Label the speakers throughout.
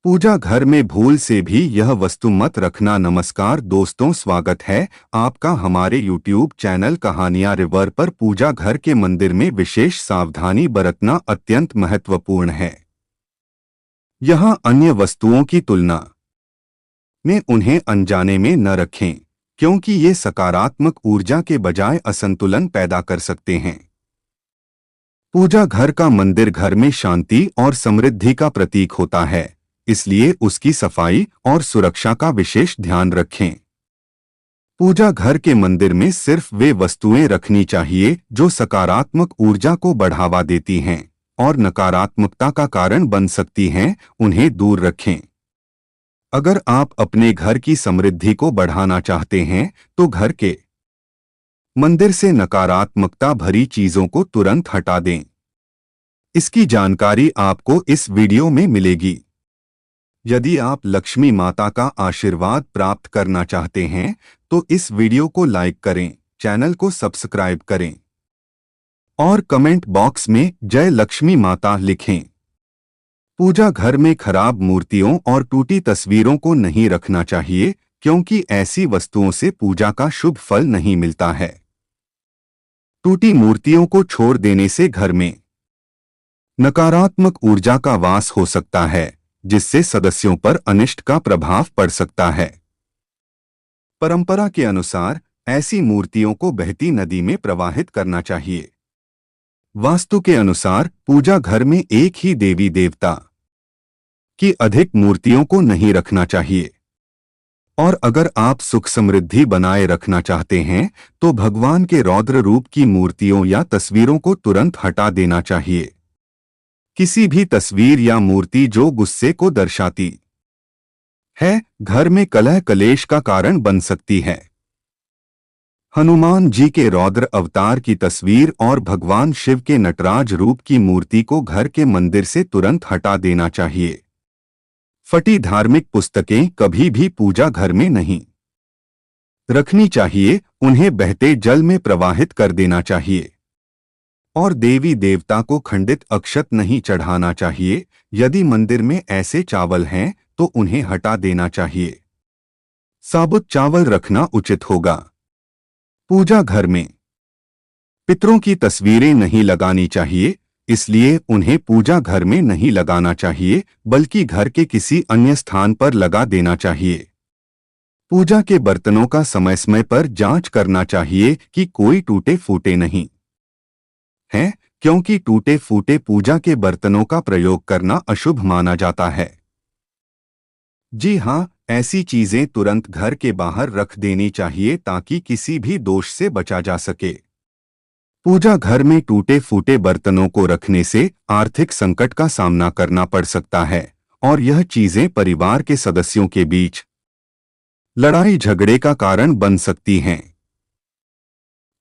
Speaker 1: पूजा घर में भूल से भी यह वस्तु मत रखना। नमस्कार दोस्तों, स्वागत है आपका हमारे YouTube चैनल कहानियां रिवर पर। पूजा घर के मंदिर में विशेष सावधानी बरतना अत्यंत महत्वपूर्ण है। यहाँ अन्य वस्तुओं की तुलना में उन्हें अनजाने में न रखें, क्योंकि ये सकारात्मक ऊर्जा के बजाय असंतुलन पैदा कर सकते हैं। पूजा घर का मंदिर घर में शांति और समृद्धि का प्रतीक होता है, इसलिए उसकी सफाई और सुरक्षा का विशेष ध्यान रखें। पूजा घर के मंदिर में सिर्फ वे वस्तुएं रखनी चाहिए जो सकारात्मक ऊर्जा को बढ़ावा देती हैं और नकारात्मकता का कारण बन सकती हैं, उन्हें दूर रखें। अगर आप अपने घर की समृद्धि को बढ़ाना चाहते हैं तो घर के मंदिर से नकारात्मकता भरी चीजों को तुरंत हटा दें। इसकी जानकारी आपको इस वीडियो में मिलेगी। यदि आप लक्ष्मी माता का आशीर्वाद प्राप्त करना चाहते हैं तो इस वीडियो को लाइक करें, चैनल को सब्सक्राइब करें और कमेंट बॉक्स में जय लक्ष्मी माता लिखें। पूजा घर में खराब मूर्तियों और टूटी तस्वीरों को नहीं रखना चाहिए, क्योंकि ऐसी वस्तुओं से पूजा का शुभ फल नहीं मिलता है। टूटी मूर्तियों को छोड़ देने से घर में नकारात्मक ऊर्जा का वास हो सकता है, जिससे सदस्यों पर अनिष्ट का प्रभाव पड़ सकता है। परंपरा के अनुसार ऐसी मूर्तियों को बहती नदी में प्रवाहित करना चाहिए। वास्तु के अनुसार पूजा घर में एक ही देवी देवता की अधिक मूर्तियों को नहीं रखना चाहिए। और अगर आप सुख समृद्धि बनाए रखना चाहते हैं तो भगवान के रौद्र रूप की मूर्तियों या तस्वीरों को तुरंत हटा देना चाहिए। किसी भी तस्वीर या मूर्ति जो गुस्से को दर्शाती है, घर में कलह कलेश का कारण बन सकती है। हनुमान जी के रौद्र अवतार की तस्वीर और भगवान शिव के नटराज रूप की मूर्ति को घर के मंदिर से तुरंत हटा देना चाहिए। फटी धार्मिक पुस्तकें कभी भी पूजा घर में नहीं रखनी चाहिए, उन्हें बहते जल में प्रवाहित कर देना चाहिए। और देवी देवता को खंडित अक्षत नहीं चढ़ाना चाहिए। यदि मंदिर में ऐसे चावल हैं तो उन्हें हटा देना चाहिए। साबुत चावल रखना उचित होगा। पूजा घर में पितरों की तस्वीरें नहीं लगानी चाहिए, इसलिए उन्हें पूजा घर में नहीं लगाना चाहिए, बल्कि घर के किसी अन्य स्थान पर लगा देना चाहिए। पूजा के बर्तनों का समय समय पर जांच करना चाहिए कि कोई टूटे फूटे नहीं है, क्योंकि टूटे फूटे पूजा के बर्तनों का प्रयोग करना अशुभ माना जाता है। जी हाँ, ऐसी चीजें तुरंत घर के बाहर रख देनी चाहिए ताकि किसी भी दोष से बचा जा सके। पूजा घर में टूटे फूटे बर्तनों को रखने से आर्थिक संकट का सामना करना पड़ सकता है और यह चीजें परिवार के सदस्यों के बीच लड़ाई झगड़े का कारण बन सकती हैं।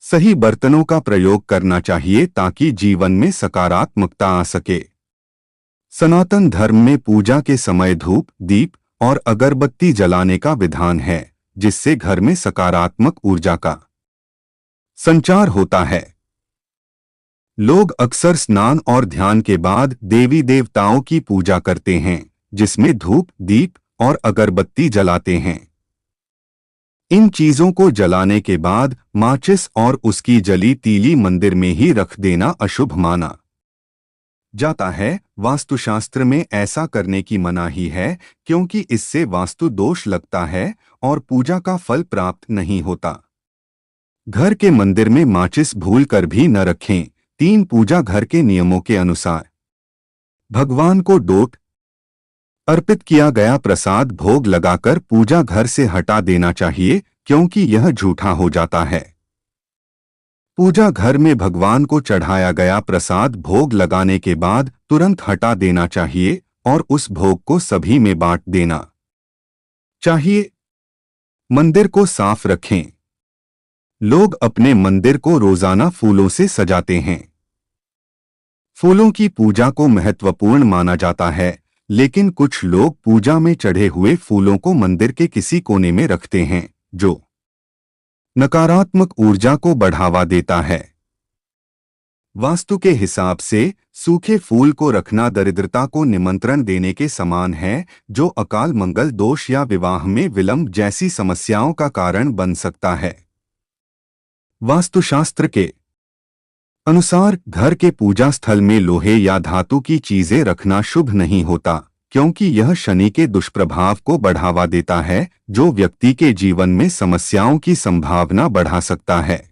Speaker 1: सही बर्तनों का प्रयोग करना चाहिए ताकि जीवन में सकारात्मकता आ सके। सनातन धर्म में पूजा के समय धूप, दीप और अगरबत्ती जलाने का विधान है, जिससे घर में सकारात्मक ऊर्जा का संचार होता है। लोग अक्सर स्नान और ध्यान के बाद देवी देवताओं की पूजा करते हैं, जिसमें धूप, दीप और अगरबत्ती जलाते हैं। इन चीजों को जलाने के बाद माचिस और उसकी जली तीली मंदिर में ही रख देना अशुभ माना जाता है। वास्तुशास्त्र में ऐसा करने की मनाही है, क्योंकि इससे वास्तु दोष लगता है और पूजा का फल प्राप्त नहीं होता। घर के मंदिर में माचिस भूल कर भी न रखें। 3 पूजा घर के नियमों के अनुसार भगवान को डोट अर्पित किया गया प्रसाद भोग लगाकर पूजा घर से हटा देना चाहिए, क्योंकि यह झूठा हो जाता है। पूजा घर में भगवान को चढ़ाया गया प्रसाद भोग लगाने के बाद तुरंत हटा देना चाहिए और उस भोग को सभी में बांट देना चाहिए। मंदिर को साफ रखें। लोग अपने मंदिर को रोजाना फूलों से सजाते हैं। फूलों की पूजा को महत्वपूर्ण माना जाता है, लेकिन कुछ लोग पूजा में चढ़े हुए फूलों को मंदिर के किसी कोने में रखते हैं, जो नकारात्मक ऊर्जा को बढ़ावा देता है। वास्तु के हिसाब से सूखे फूल को रखना दरिद्रता को निमंत्रण देने के समान है, जो अकाल मंगल दोष या विवाह में विलंब जैसी समस्याओं का कारण बन सकता है। वास्तुशास्त्र के अनुसार घर के पूजा स्थल में लोहे या धातु की चीजें रखना शुभ नहीं होता, क्योंकि यह शनि के दुष्प्रभाव को बढ़ावा देता है, जो व्यक्ति के जीवन में समस्याओं की संभावना बढ़ा सकता है।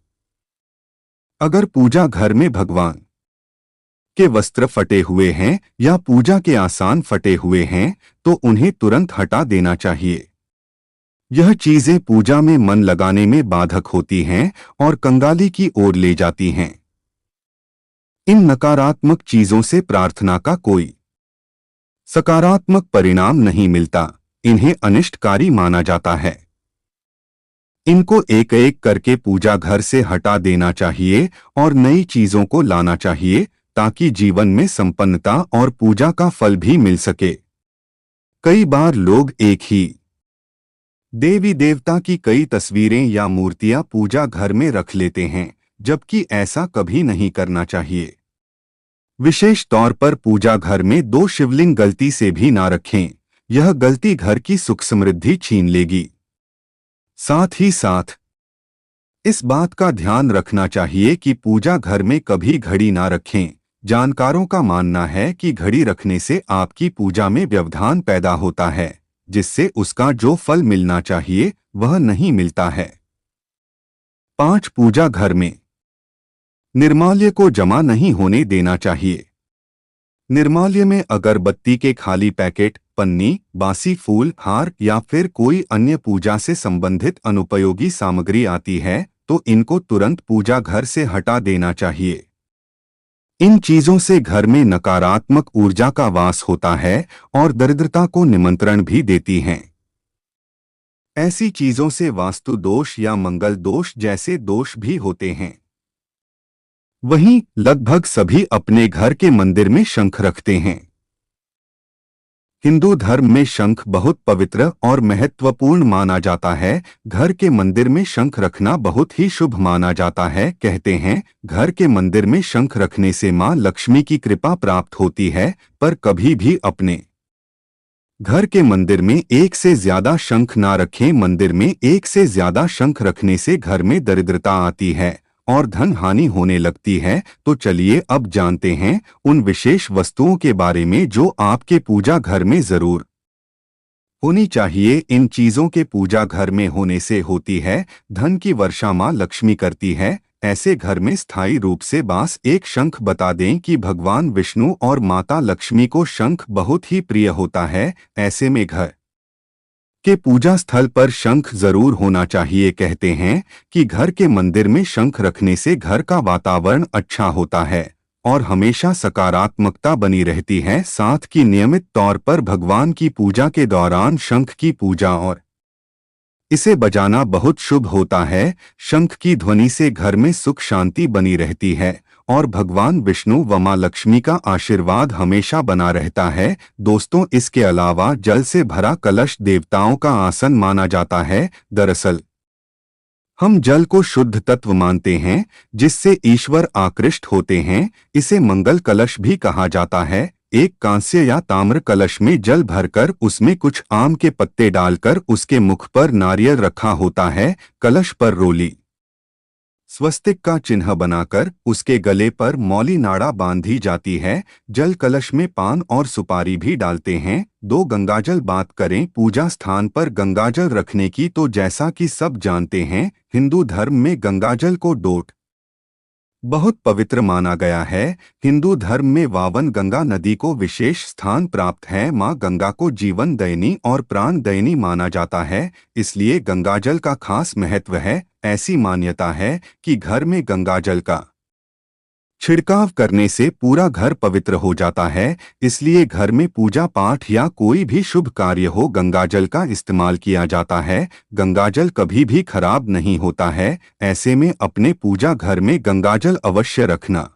Speaker 1: अगर पूजा घर में भगवान के वस्त्र फटे हुए हैं या पूजा के आसान फटे हुए हैं, तो उन्हें तुरंत हटा देना चाहिए। यह चीजें पूजा में मन लगाने में बाधक होती हैं और कंगाली की ओर ले जाती हैं। इन नकारात्मक चीजों से प्रार्थना का कोई सकारात्मक परिणाम नहीं मिलता, इन्हें अनिष्टकारी माना जाता है। इनको एक एक करके पूजा घर से हटा देना चाहिए और नई चीजों को लाना चाहिए, ताकि जीवन में संपन्नता और पूजा का फल भी मिल सके। कई बार लोग एक ही देवी देवता की कई तस्वीरें या मूर्तियां पूजा घर में रख लेते हैं, जबकि ऐसा कभी नहीं करना चाहिए। विशेष तौर पर पूजा घर में 2 शिवलिंग गलती से भी ना रखें, यह गलती घर की सुख समृद्धि छीन लेगी। साथ ही साथ इस बात का ध्यान रखना चाहिए कि पूजा घर में कभी घड़ी ना रखें। जानकारों का मानना है कि घड़ी रखने से आपकी पूजा में व्यवधान पैदा होता है, जिससे उसका जो फल मिलना चाहिए वह नहीं मिलता है। 5 पूजा घर में निर्माल्य को जमा नहीं होने देना चाहिए। निर्माल्य में अगरबत्ती के खाली पैकेट, पन्नी, बासी फूल, हार या फिर कोई अन्य पूजा से संबंधित अनुपयोगी सामग्री आती है, तो इनको तुरंत पूजा घर से हटा देना चाहिए। इन चीजों से घर में नकारात्मक ऊर्जा का वास होता है और दरिद्रता को निमंत्रण भी देती हैं। ऐसी चीजों से वास्तु दोष या मंगल दोष जैसे दोष भी होते हैं। वहीं लगभग सभी अपने घर के मंदिर में शंख रखते हैं। हिंदू धर्म में शंख बहुत पवित्र और महत्वपूर्ण माना जाता है। घर के मंदिर में शंख रखना बहुत ही शुभ माना जाता है। कहते हैं घर के मंदिर में शंख रखने से मां लक्ष्मी की कृपा प्राप्त होती है, पर कभी भी अपने घर के मंदिर में एक से ज्यादा शंख ना रखें। मंदिर में एक से ज्यादा शंख रखने से घर में दरिद्रता आती है और धन हानि होने लगती है। तो चलिए अब जानते हैं उन विशेष वस्तुओं के बारे में जो आपके पूजा घर में जरूर होनी चाहिए। इन चीजों के पूजा घर में होने से होती है धन की वर्षा मां लक्ष्मी करती है। ऐसे घर में स्थायी रूप से बास एक शंख। बता दें कि भगवान विष्णु और माता लक्ष्मी को शंख बहुत ही प्रिय होता है। ऐसे में घर के पूजा स्थल पर शंख जरूर होना चाहिए। कहते हैं कि घर के मंदिर में शंख रखने से घर का वातावरण अच्छा होता है और हमेशा सकारात्मकता बनी रहती है। साथ ही नियमित तौर पर भगवान की पूजा के दौरान शंख की पूजा और इसे बजाना बहुत शुभ होता है। शंख की ध्वनि से घर में सुख शांति बनी रहती है और भगवान विष्णु व मां लक्ष्मी का आशीर्वाद हमेशा बना रहता है। दोस्तों, इसके अलावा जल से भरा कलश देवताओं का आसन माना जाता है। दरअसल हम जल को शुद्ध तत्व मानते हैं, जिससे ईश्वर आकृष्ट होते हैं। इसे मंगल कलश भी कहा जाता है। एक कांस्य या ताम्र कलश में जल भरकर उसमें कुछ आम के पत्ते डालकर उसके मुख पर नारियल रखा होता है। कलश पर रोली स्वस्तिक का चिन्ह बनाकर उसके गले पर मौली नाड़ा बांधी जाती है। जल कलश में पान और सुपारी भी डालते हैं। 2 गंगाजल बात करें पूजा स्थान पर गंगाजल रखने की, तो जैसा कि सब जानते हैं हिंदू धर्म में गंगाजल को डोट बहुत पवित्र माना गया है। हिंदू धर्म में वावन गंगा नदी को विशेष स्थान प्राप्त है। मां गंगा को जीवन दयनी और प्राण दयनी माना जाता है, इसलिए गंगाजल का खास महत्व है। ऐसी मान्यता है कि घर में गंगाजल का छिड़काव करने से पूरा घर पवित्र हो जाता है। इसलिए घर में पूजा पाठ या कोई भी शुभ कार्य हो, गंगाजल का इस्तेमाल किया जाता है। गंगाजल कभी भी खराब नहीं होता है। ऐसे में अपने पूजा घर में गंगाजल अवश्य रखना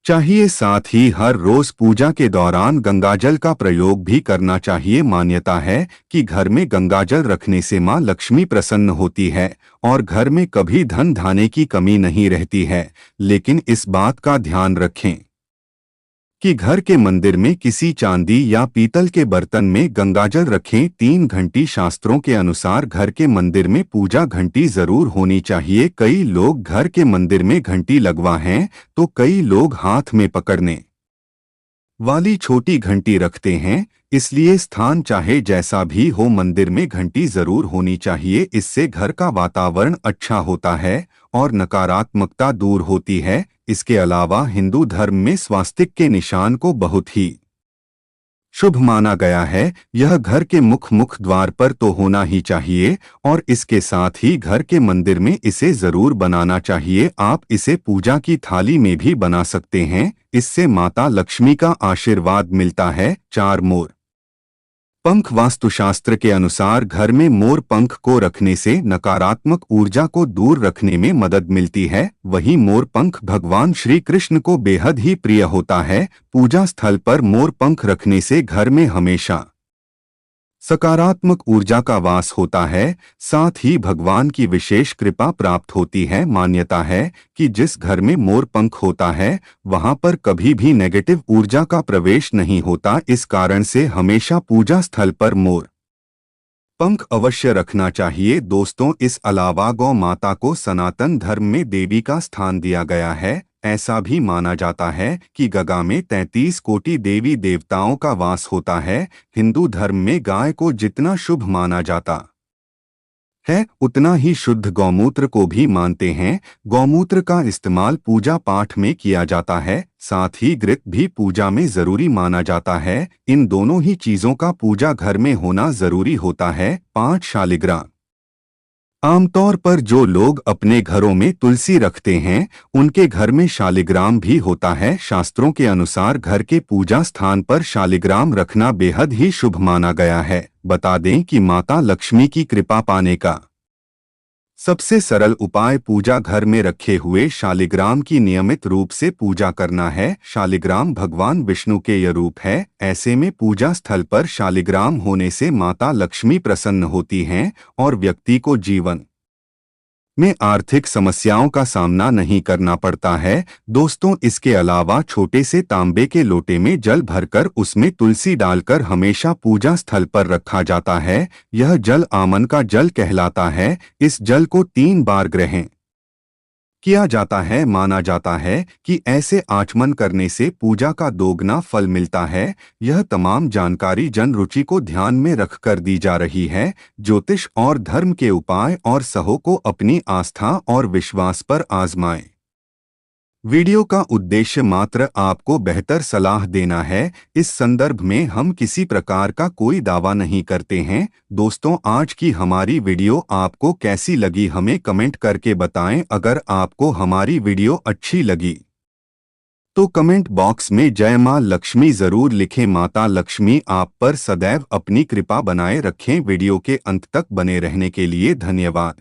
Speaker 1: चाहिए। साथ ही हर रोज पूजा के दौरान गंगाजल का प्रयोग भी करना चाहिए। मान्यता है कि घर में गंगाजल रखने से मां लक्ष्मी प्रसन्न होती है और घर में कभी धन धान्य की कमी नहीं रहती है। लेकिन इस बात का ध्यान रखें कि घर के मंदिर में किसी चांदी या पीतल के बर्तन में गंगाजल रखें। 3 घंटी शास्त्रों के अनुसार घर के मंदिर में पूजा घंटी जरूर होनी चाहिए। कई लोग घर के मंदिर में घंटी लगवा हैं तो कई लोग हाथ में पकड़ने वाली छोटी घंटी रखते हैं। इसलिए स्थान चाहे जैसा भी हो, मंदिर में घंटी जरूर होनी चाहिए। इससे घर का वातावरण अच्छा होता है और नकारात्मकता दूर होती है। इसके अलावा हिंदू धर्म में स्वास्तिक के निशान को बहुत ही शुभ माना गया है। यह घर के मुख्य द्वार पर तो होना ही चाहिए और इसके साथ ही घर के मंदिर में इसे जरूर बनाना चाहिए। आप इसे पूजा की थाली में भी बना सकते हैं। इससे माता लक्ष्मी का आशीर्वाद मिलता है। 4 मोर पंख वास्तुशास्त्र के अनुसार घर में मोर पंख को रखने से नकारात्मक ऊर्जा को दूर रखने में मदद मिलती है। वहीं मोर पंख भगवान श्री कृष्ण को बेहद ही प्रिय होता है। पूजा स्थल पर मोर पंख रखने से घर में हमेशा सकारात्मक ऊर्जा का वास होता है। साथ ही भगवान की विशेष कृपा प्राप्त होती है। मान्यता है कि जिस घर में मोर पंख होता है वहां पर कभी भी नेगेटिव ऊर्जा का प्रवेश नहीं होता। इस कारण से हमेशा पूजा स्थल पर मोर पंख अवश्य रखना चाहिए। दोस्तों, इस अलावा गौ माता को सनातन धर्म में देवी का स्थान दिया गया है। ऐसा भी माना जाता है कि गंगा में 33 कोटि देवी देवताओं का वास होता है। हिंदू धर्म में गाय को जितना शुभ माना जाता है उतना ही शुद्ध गौमूत्र को भी मानते हैं। गौमूत्र का इस्तेमाल पूजा पाठ में किया जाता है। साथ ही घृत भी पूजा में जरूरी माना जाता है। इन दोनों ही चीजों का पूजा घर में होना जरूरी होता है। 5 शालिग्राम। आमतौर पर जो लोग अपने घरों में तुलसी रखते हैं उनके घर में शालिग्राम भी होता है। शास्त्रों के अनुसार घर के पूजा स्थान पर शालिग्राम रखना बेहद ही शुभ माना गया है। बता दें कि माता लक्ष्मी की कृपा पाने का सबसे सरल उपाय पूजा घर में रखे हुए शालिग्राम की नियमित रूप से पूजा करना है। शालिग्राम भगवान विष्णु के यह रूप है। ऐसे में पूजा स्थल पर शालिग्राम होने से माता लक्ष्मी प्रसन्न होती हैं और व्यक्ति को जीवन में आर्थिक समस्याओं का सामना नहीं करना पड़ता है। दोस्तों, इसके अलावा छोटे से तांबे के लोटे में जल भरकर उसमें तुलसी डालकर हमेशा पूजा स्थल पर रखा जाता है। यह जल आमन का जल कहलाता है। इस जल को 3 बार ग्रहण किया जाता है। माना जाता है कि ऐसे आचमन करने से पूजा का दोगुना फल मिलता है। यह तमाम जानकारी जन रुचि को ध्यान में रखकर दी जा रही है। ज्योतिष और धर्म के उपाय और सहो को अपनी आस्था और विश्वास पर आजमाएं। वीडियो का उद्देश्य मात्र आपको बेहतर सलाह देना है। इस संदर्भ में हम किसी प्रकार का कोई दावा नहीं करते हैं। दोस्तों, आज की हमारी वीडियो आपको कैसी लगी हमें कमेंट करके बताएं। अगर आपको हमारी वीडियो अच्छी लगी तो कमेंट बॉक्स में जय मां लक्ष्मी जरूर लिखें। माता लक्ष्मी आप पर सदैव अपनी कृपा बनाए रखें। वीडियो के अंत तक बने रहने के लिए धन्यवाद।